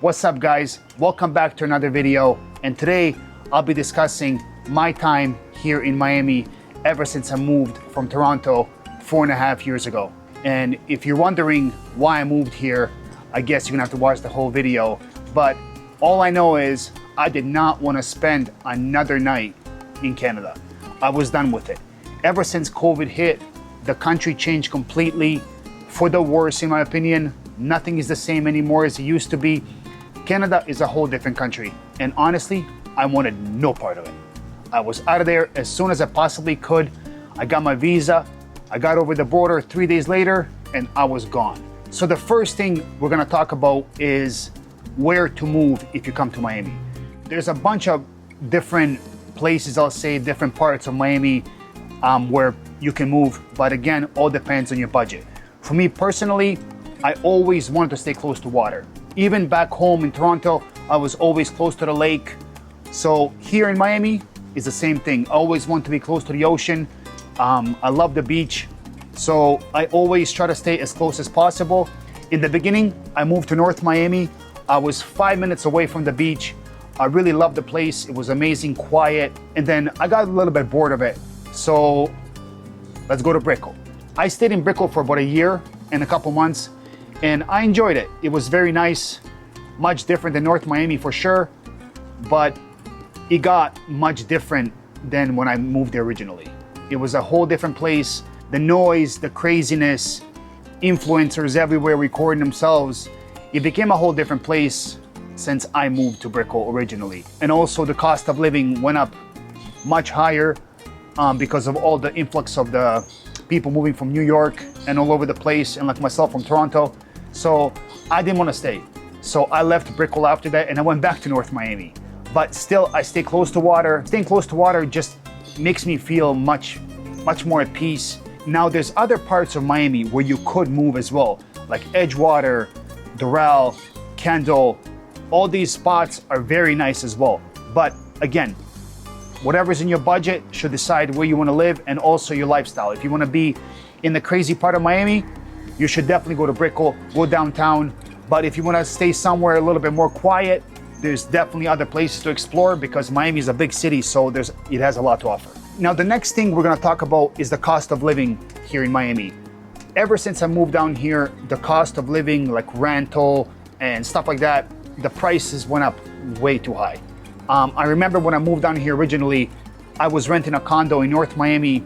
What's up guys? Welcome back to another video, and today I'll be discussing my time here in Miami ever since I moved from Toronto 4.5 years ago. And if you're wondering why I moved here, I guess you're gonna have to watch the whole video. But all I know is I did not want to spend another night in Canada. I was done with it. Ever since COVID hit, the country changed completely for the worse, in my opinion. Nothing is the same anymore as it used to be. Canada is a whole different country, and honestly, I wanted no part of it. I was out of there as soon as I possibly could. I got my visa, I got over the border 3 days later, and I was gone. So the first thing we're gonna talk about is where to move if you come to Miami. There's a bunch of different places, I'll say, different parts of Miami where you can move, but again, all depends on your budget. For me personally, I always wanted to stay close to water. Even back home in Toronto, I was always close to the lake. So here in Miami is the same thing. I always want to be close to the ocean. I love the beach. So I always try to stay as close as possible. In the beginning, I moved to North Miami. I was 5 minutes away from the beach. I really loved the place. It was amazing, quiet. And then I got a little bit bored of it. So let's go to Brickell. I stayed in Brickell for about a year and a couple months, and I enjoyed it. It was very nice, much different than North Miami for sure, but it got much different than when I moved there originally. It was a whole different place. The noise, the craziness, influencers everywhere recording themselves. It became a whole different place since I moved to Brickell originally. And also the cost of living went up much higher because of all the influx of the people moving from New York and all over the place, and like myself from Toronto. So I didn't want to stay. So I left Brickell after that and I went back to North Miami. But still, I stay close to water. Staying close to water just makes me feel much more at peace. Now there's other parts of Miami where you could move as well, like Edgewater, Doral, Kendall. All these spots are very nice as well. But again, whatever's in your budget should decide where you want to live and also your lifestyle. If you want to be in the crazy part of Miami, you should definitely go to Brickell, go downtown. But if you want to stay somewhere a little bit more quiet, there's definitely other places to explore because Miami is a big city, so it has a lot to offer. Now, the next thing we're going to talk about is the cost of living here in Miami. Ever since I moved down here, the cost of living, like rental and stuff like that, the prices went up way too high. I remember when I moved down here originally, I was renting a condo in North Miami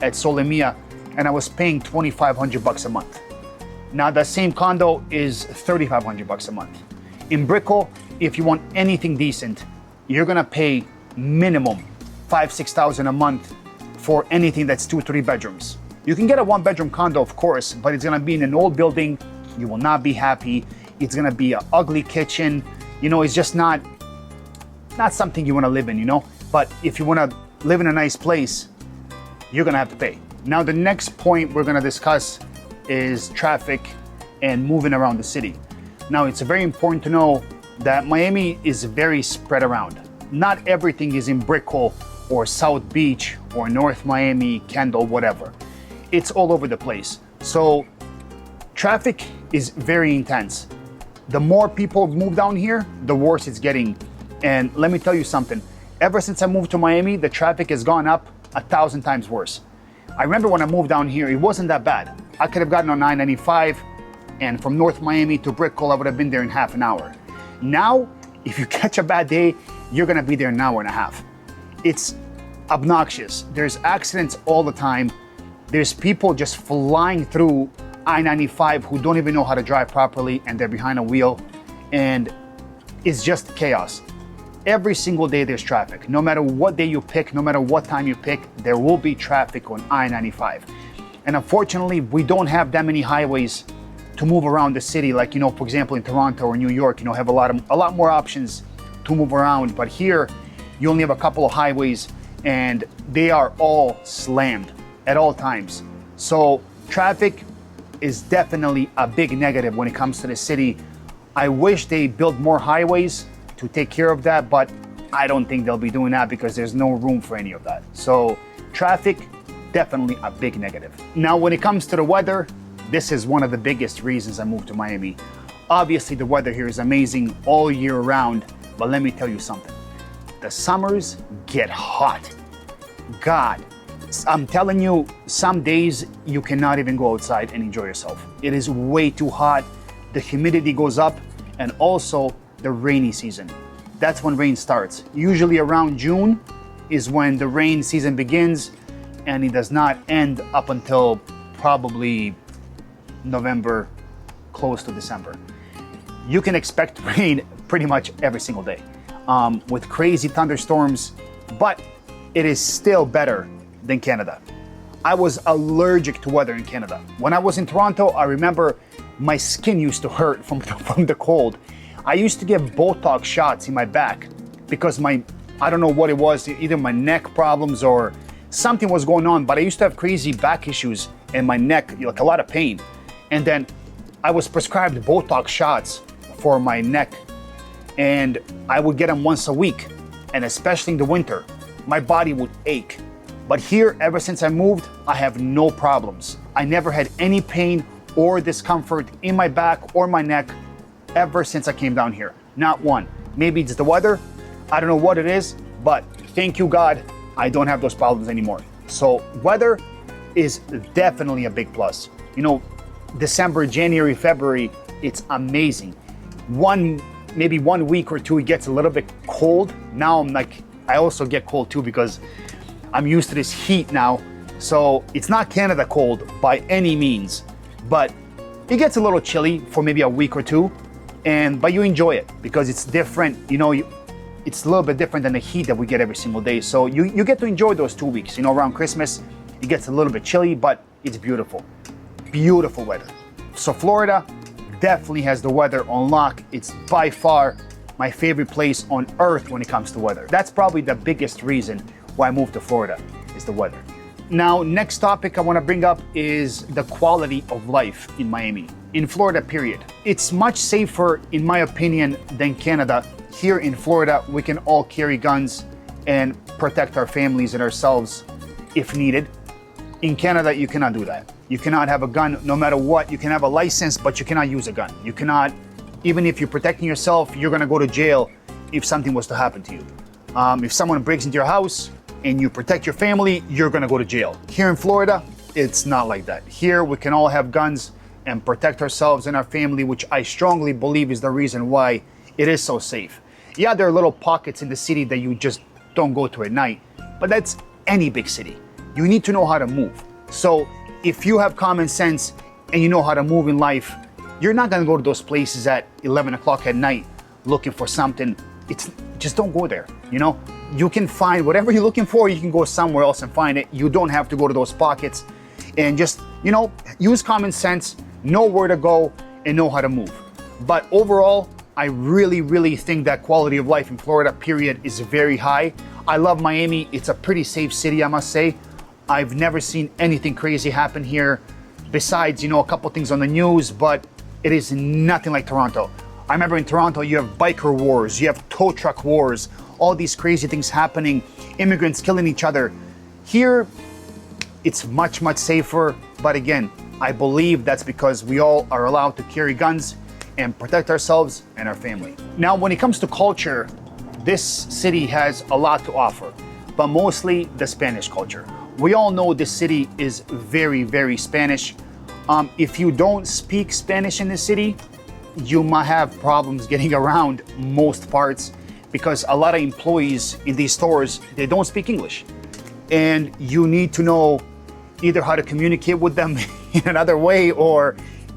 at Solemia, and I was paying $2,500 a month. Now that same condo is $3,500 a month. In Brickell, if you want anything decent, you're gonna pay minimum $5,000-6,000 a month for anything that's 2-3 bedrooms. You can get a 1-bedroom condo, of course, but it's gonna be in an old building. You will not be happy. It's gonna be an ugly kitchen. You know, it's just not something you wanna live in, you know? But if you wanna live in a nice place, you're gonna have to pay. Now, the next point we're gonna discuss is traffic and moving around the city. Now, it's very important to know that Miami is very spread around. Not everything is in Brickell or South Beach or North Miami, Kendall, whatever. It's all over the place. So traffic is very intense. The more people move down here, the worse it's getting. And let me tell you something, ever since I moved to Miami, the traffic has gone up 1,000 times worse. I remember when I moved down here, it wasn't that bad. I could have gotten on 995, and from North Miami to Brickell, I would have been there in half an hour. Now, if you catch a bad day, you're gonna be there in an hour and a half. It's obnoxious. There's accidents all the time. There's people just flying through I-95 who don't even know how to drive properly, and they're behind a wheel, and it's just chaos. Every single day there's traffic. No matter what day you pick, no matter what time you pick, there will be traffic on I-95. And unfortunately, we don't have that many highways to move around the city. Like, you know, for example, in Toronto or New York, you know, have a lot more options to move around. But here, you only have a couple of highways, and they are all slammed at all times. So traffic is definitely a big negative when it comes to the city. I wish they built more highways to take care of that, but I don't think they'll be doing that because there's no room for any of that. So traffic, definitely a big negative. Now, when it comes to the weather, this is one of the biggest reasons I moved to Miami. Obviously, the weather here is amazing all year round, but let me tell you something. The summers get hot. God, I'm telling you, some days you cannot even go outside and enjoy yourself. It is way too hot. The humidity goes up, and also the rainy season. That's when rain starts. Usually around June is when the rain season begins, and it does not end up until probably November, close to December. You can expect rain pretty much every single day with crazy thunderstorms, but it is still better than Canada. I was allergic to weather in Canada. When I was in Toronto, I remember my skin used to hurt from the cold. I used to get Botox shots in my back because I don't know what it was, either my neck problems or something was going on, but I used to have crazy back issues and my neck, like a lot of pain. And then I was prescribed Botox shots for my neck, and I would get them once a week. And especially in the winter, my body would ache. But here, ever since I moved, I have no problems. I never had any pain or discomfort in my back or my neck ever since I came down here. Not one. Maybe it's the weather. I don't know what it is, but thank you, God, I don't have those problems anymore. So weather is definitely a big plus. You know, December, January, February, it's amazing. Maybe 1 week or two, it gets a little bit cold. Now I also get cold too because I'm used to this heat now. So it's not Canada cold by any means, but it gets a little chilly for maybe a week or two, but you enjoy it because it's different. You know, it's a little bit different than the heat that we get every single day. So you get to enjoy those 2 weeks. You know, around Christmas, it gets a little bit chilly, but it's beautiful. Beautiful weather. So Florida definitely has the weather on lock. It's by far my favorite place on earth when it comes to weather. That's probably the biggest reason why I moved to Florida, is the weather. Now, next topic I want to bring up is the quality of life in Miami. In Florida, period. It's much safer, in my opinion, than Canada. Here in Florida, we can all carry guns and protect our families and ourselves if needed. In Canada, you cannot do that. You cannot have a gun no matter what. You can have a license, but you cannot use a gun. You cannot, even if you're protecting yourself, you're gonna go to jail if something was to happen to you. If someone breaks into your house and you protect your family, you're gonna go to jail. Here in Florida, it's not like that. Here, we can all have guns and protect ourselves and our family, which I strongly believe is the reason why it is so safe. Yeah, there are little pockets in the city that you just don't go to at night, but that's any big city. You need to know how to move. So if you have common sense and you know how to move in life, you're not gonna go to those places at 11 o'clock at night looking for something. Just don't go there, you know? You can find whatever you're looking for, you can go somewhere else and find it. You don't have to go to those pockets, and just, you know, use common sense, know where to go and know how to move. But overall, I really, really think that quality of life in Florida, period, is very high. I love Miami. It's a pretty safe city, I must say. I've never seen anything crazy happen here besides, you know, a couple things on the news, but it is nothing like Toronto. I remember in Toronto, you have biker wars, you have tow truck wars, all these crazy things happening, immigrants killing each other. Here, it's much, much safer. But again, I believe that's because we all are allowed to carry guns and protect ourselves and our family. Now, when it comes to culture, this city has a lot to offer, but mostly the Spanish culture. We all know this city is very, very Spanish. If you don't speak Spanish in the city, you might have problems getting around most parts because a lot of employees in these stores, they don't speak English. And you need to know either how to communicate with them in another way or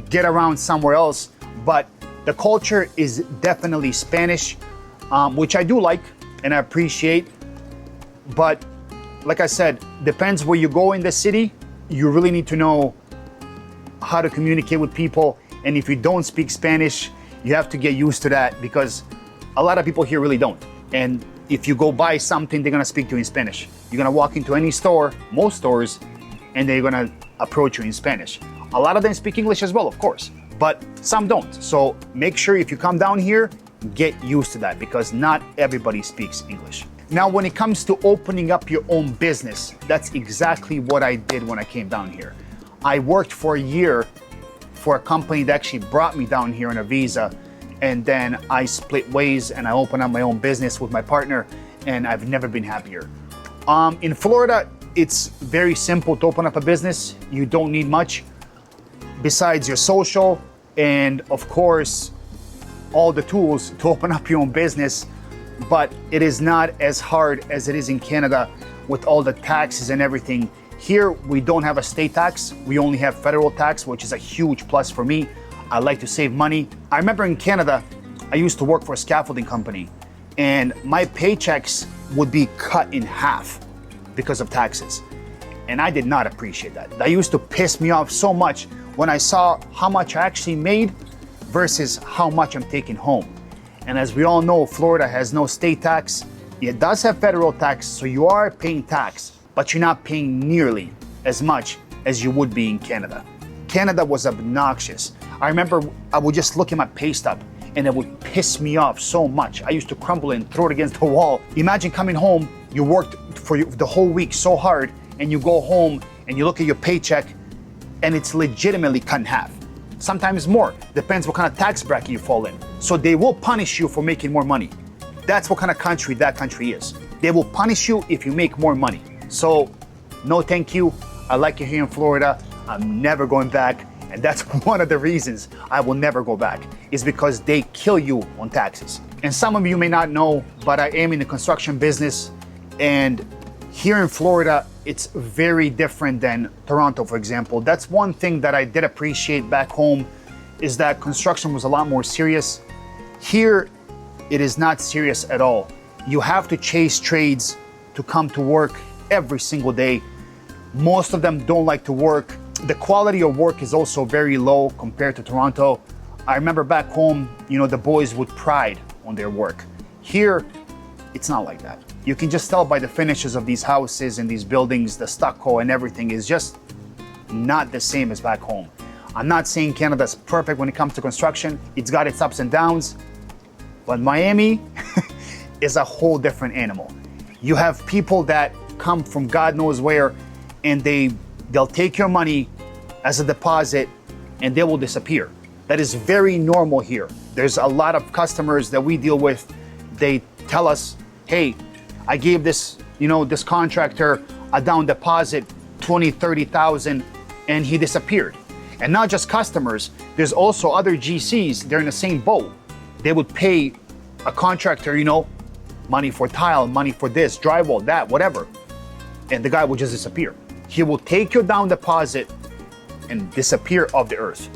get around somewhere else. But the culture is definitely Spanish, which I do like and I appreciate. But like I said, depends where you go in the city. You really need to know how to communicate with people. And if you don't speak Spanish, you have to get used to that because a lot of people here really don't. And if you go buy something, they're gonna speak to you in Spanish. You're gonna walk into any store, most stores, and they're gonna approach you in Spanish. A lot of them speak English as well, of course, but some don't. So make sure if you come down here, get used to that because not everybody speaks English. Now, when it comes to opening up your own business, that's exactly what I did when I came down here. I worked for a year for a company that actually brought me down here on a visa. And then I split ways and I opened up my own business with my partner, and I've never been happier. In Florida, it's very simple to open up a business. You don't need much besides your social and, of course, all the tools to open up your own business. But it is not as hard as it is in Canada with all the taxes and everything. Here, we don't have a state tax. We only have federal tax, which is a huge plus for me. I like to save money. I remember in Canada, I used to work for a scaffolding company, and my paychecks would be cut in half because of taxes. And I did not appreciate that. That used to piss me off so much when I saw how much I actually made versus how much I'm taking home. And as we all know, Florida has no state tax. It does have federal tax, so you are paying tax, but you're not paying nearly as much as you would be in Canada. Canada was obnoxious. I remember I would just look at my pay stub and it would piss me off so much. I used to crumble and throw it against the wall. Imagine coming home, you worked for the whole week so hard, and you go home and you look at your paycheck and it's legitimately cut in half. Sometimes more, depends what kind of tax bracket you fall in. So they will punish you for making more money. That's what kind of country that country is. They will punish you if you make more money. So no thank you. I like it here in Florida. I'm never going back. And that's one of the reasons I will never go back, is because they kill you on taxes. And some of you may not know, but I am in the construction business. And here in Florida, it's very different than Toronto, for example. That's one thing that I did appreciate back home, is that construction was a lot more serious. Here, it is not serious at all. You have to chase trades to come to work every single day. Most of them don't like to work. The quality of work is also very low compared to Toronto. I remember back home, the boys would pride on their work. Here, it's not like that. You can just tell by the finishes of these houses and these buildings, the stucco and everything is just not the same as back home. I'm not saying Canada's perfect when it comes to construction. It's got its ups and downs, but Miami is a whole different animal. You have people that come from God knows where, and they'll take your money as a deposit and they will disappear. That is very normal here. There's a lot of customers that we deal with. They tell us, hey, I gave this contractor a down deposit, 20, 30,000, and he disappeared. And not just customers, there's also other GCs, they're in the same boat. They would pay a contractor, money for tile, money for this, drywall, that, whatever. And the guy will just disappear. He will take your down deposit and disappear off the earth.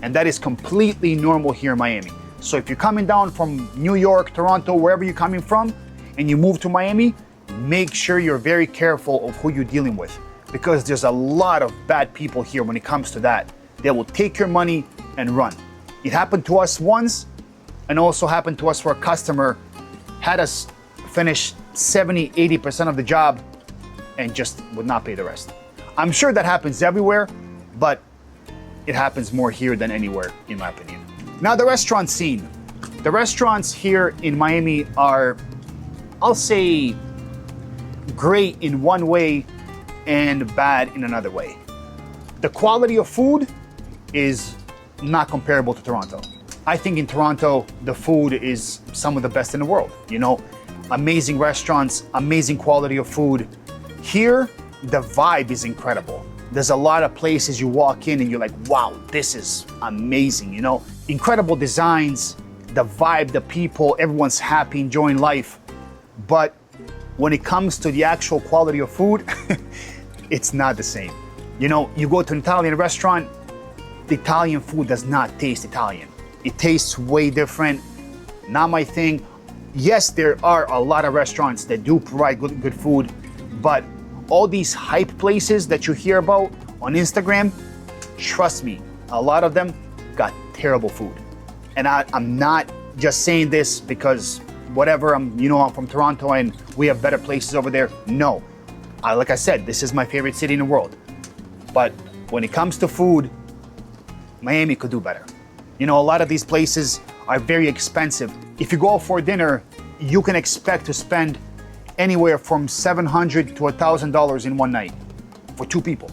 And that is completely normal here in Miami. So if you're coming down from New York, Toronto, wherever you're coming from, and you move to Miami, make sure you're very careful of who you're dealing with, because there's a lot of bad people here when it comes to that. They will take your money and run. It happened to us once, and also happened to us for a customer, had us finish 70, 80% of the job and just would not pay the rest. I'm sure that happens everywhere, but it happens more here than anywhere, in my opinion. Now, the restaurant scene. The restaurants here in Miami are, I'll say, great in one way and bad in another way. The quality of food is not comparable to Toronto. I think in Toronto, the food is some of the best in the world. Amazing restaurants, amazing quality of food. Here, the vibe is incredible. There's a lot of places you walk in and you're like, wow, this is amazing, Incredible designs, the vibe, the people, everyone's happy, enjoying life. But when it comes to the actual quality of food, it's not the same. You go to an Italian restaurant, the Italian food does not taste Italian. It tastes way different. Not my thing. Yes, there are a lot of restaurants that do provide good food, but all these hype places that you hear about on Instagram, trust me, a lot of them got terrible food. And I'm not just saying this because whatever, I'm from Toronto and we have better places over there. No, like I said, this is my favorite city in the world. But when it comes to food, Miami could do better. A lot of these places are very expensive. If you go out for dinner, you can expect to spend anywhere from $700 to $1,000 in one night for two people.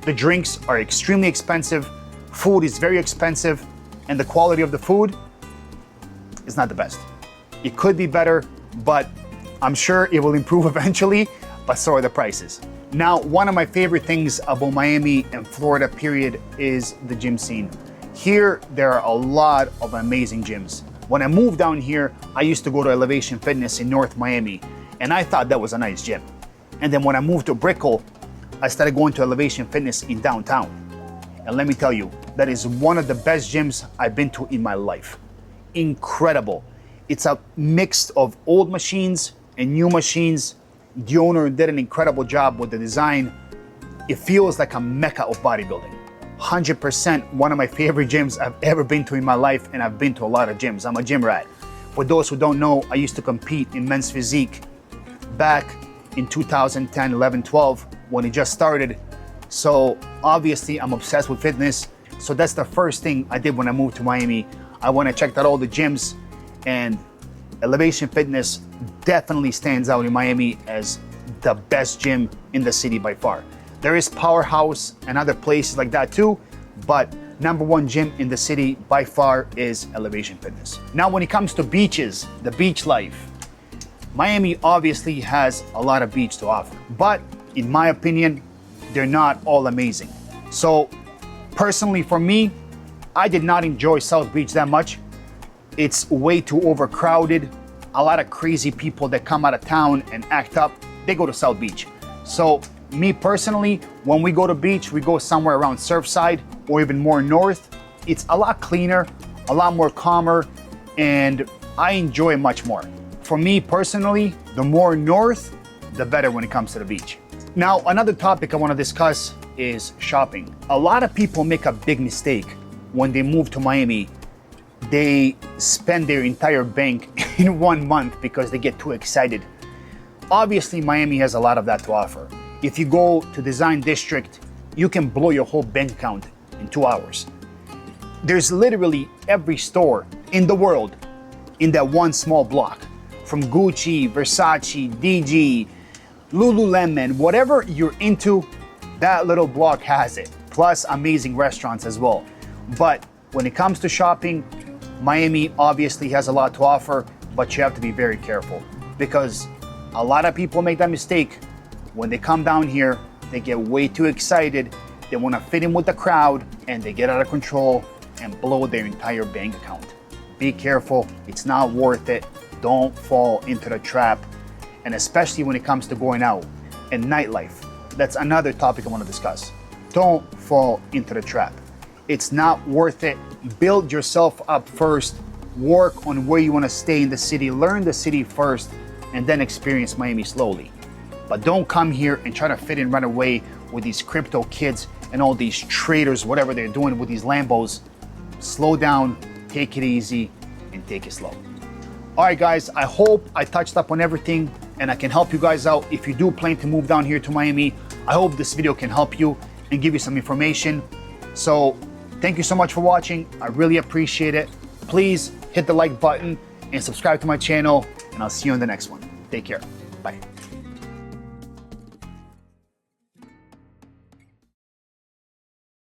The drinks are extremely expensive. Food is very expensive, and the quality of the food is not the best. It could be better, but I'm sure it will improve eventually, but so are the prices. Now, one of my favorite things about Miami and Florida period is the gym scene. Here, there are a lot of amazing gyms. When I moved down here, I used to go to Elevation Fitness in North Miami, and I thought that was a nice gym. And then when I moved to Brickell, I started going to Elevation Fitness in downtown. And let me tell you, that is one of the best gyms I've been to in my life. Incredible. It's a mix of old machines and new machines. The owner did an incredible job with the design. It feels like a mecca of bodybuilding. 100% one of my favorite gyms I've ever been to in my life, and I've been to a lot of gyms. I'm a gym rat. For those who don't know, I used to compete in men's physique back in 2010, 11, 12 when it just started. So obviously I'm obsessed with fitness. So that's the first thing I did when I moved to Miami. I went and checked out all the gyms, and Elevation Fitness definitely stands out in Miami as the best gym in the city by far. There is Powerhouse and other places like that too, but number one gym in the city by far is Elevation Fitness. Now, when it comes to beaches, the beach life, Miami obviously has a lot of beach to offer, but in my opinion, they're not all amazing. So personally for me, I did not enjoy South Beach that much. It's way too overcrowded. A lot of crazy people that come out of town and act up, they go to South Beach. So me personally, when we go to beach, we go somewhere around Surfside or even more north. It's a lot cleaner, a lot more calmer, and I enjoy it much more. For me personally, the more north, the better when it comes to the beach. Now, another topic I want to discuss is shopping. A lot of people make a big mistake when they move to Miami. They spend their entire bank in 1 month because they get too excited. Obviously, Miami has a lot of that to offer. If you go to Design District, you can blow your whole bank account in 2 hours. There's literally every store in the world in that one small block. From Gucci, Versace, DG, Lululemon, whatever you're into, that little block has it. Plus amazing restaurants as well. But when it comes to shopping, Miami obviously has a lot to offer, but you have to be very careful because a lot of people make that mistake. When they come down here, they get way too excited. They want to fit in with the crowd and they get out of control and blow their entire bank account. Be careful. It's not worth it. Don't fall into the trap. And especially when it comes to going out and nightlife. That's another topic I want to discuss. Don't fall into the trap. It's not worth it. Build yourself up first. Work on where you want to stay in the city. Learn the city first and then experience Miami slowly. But don't come here and try to fit in right away with these crypto kids and all these traders, whatever they're doing with these Lambos. Slow down, take it easy, and take it slow. All right, guys, I hope I touched up on everything and I can help you guys out. If you do plan to move down here to Miami, I hope this video can help you and give you some information. So thank you so much for watching. I really appreciate it. Please hit the like button and subscribe to my channel, and I'll see you on the next one. Take care. Bye.